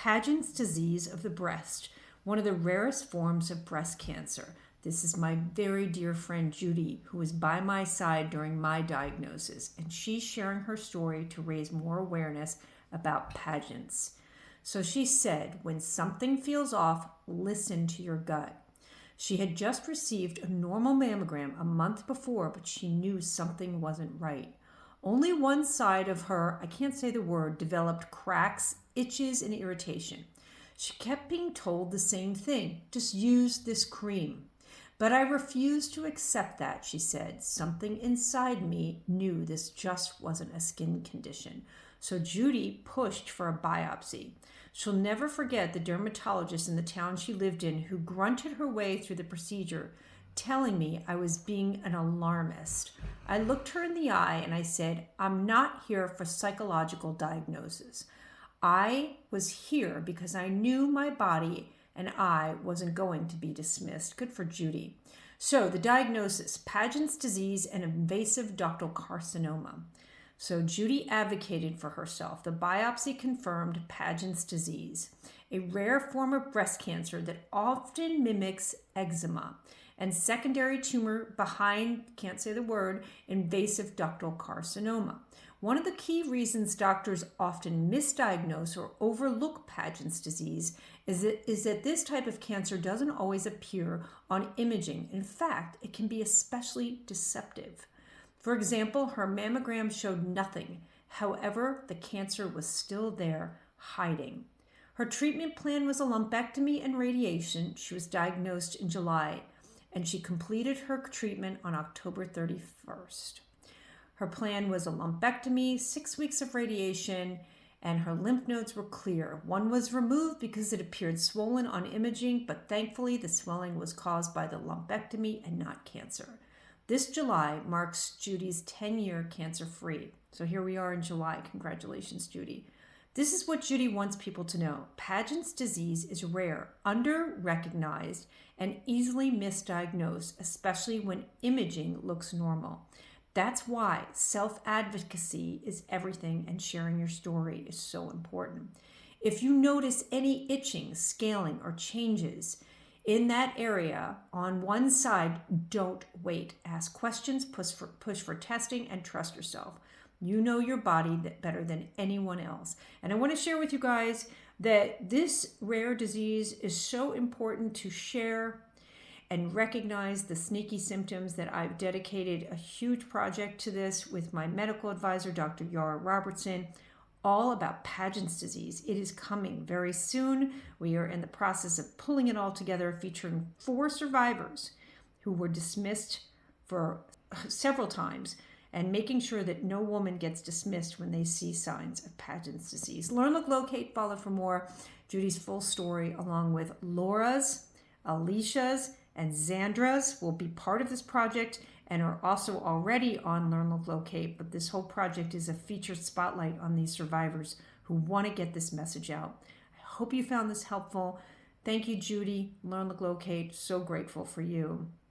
Paget's disease of the breast, one of the rarest forms of breast cancer. This is my very dear friend Judy, who was by my side during my diagnosis, and she's sharing her story to raise more awareness about Paget's. So she said, when something feels off, listen to your gut. She had just received a normal mammogram a month before, but she knew something wasn't right. Only one side of her, I can't say the word, developed cracks, itches, and irritation. She kept being told the same thing, just use this cream. But I refused to accept that, she said. Something inside me knew this just wasn't a skin condition. So Judy pushed for a biopsy. She'll never forget the dermatologist in the town she lived in who grunted her way through the procedure, telling me I was being an alarmist. I looked her in the eye and I said, I'm not here for psychological diagnosis. I was here because I knew my body and I wasn't going to be dismissed. Good for Judy. So the diagnosis, Paget's disease and invasive ductal carcinoma. So Judy advocated for herself. The biopsy confirmed Paget's disease, a rare form of breast cancer that often mimics eczema, and secondary tumor behind, can't say the word, invasive ductal carcinoma. One of the key reasons doctors often misdiagnose or overlook Paget's disease is that this type of cancer doesn't always appear on imaging. In fact, it can be especially deceptive. For example, her mammogram showed nothing. However, the cancer was still there, hiding. Her treatment plan was a lumpectomy and radiation. She was diagnosed in July, and she completed her treatment on October 31st. Her plan was a lumpectomy, 6 weeks of radiation, and her lymph nodes were clear. One was removed because it appeared swollen on imaging, but thankfully the swelling was caused by the lumpectomy and not cancer. This July marks Judy's 10-year cancer-free. So here we are in July. Congratulations, Judy. This is what Judy wants people to know. Paget's disease is rare, under-recognized, and easily misdiagnosed, especially when imaging looks normal. That's why self-advocacy is everything, and sharing your story is so important. If you notice any itching, scaling, or changes in that area on one side, don't wait. Ask questions, push for testing, and trust yourself. You know your body better than anyone else. And I want to share with you guys that this rare disease is so important to share and recognize the sneaky symptoms. That I've dedicated a huge project to this with my medical advisor, Dr. Yara Robertson, all about Paget's disease. It is coming very soon. We are in the process of pulling it all together, featuring 4 survivors who were dismissed for several times, and making sure that no woman gets dismissed when they see signs of Paget's disease. Learn, Look, Locate, follow for more. Judy's full story, along with Laura's, Alicia's, and Zandra's, will be part of this project and are also already on Learn, Look, Locate. But this whole project is a featured spotlight on these survivors who want to get this message out. I hope you found this helpful. Thank you, Judy. Learn, Look, Locate. So grateful for you.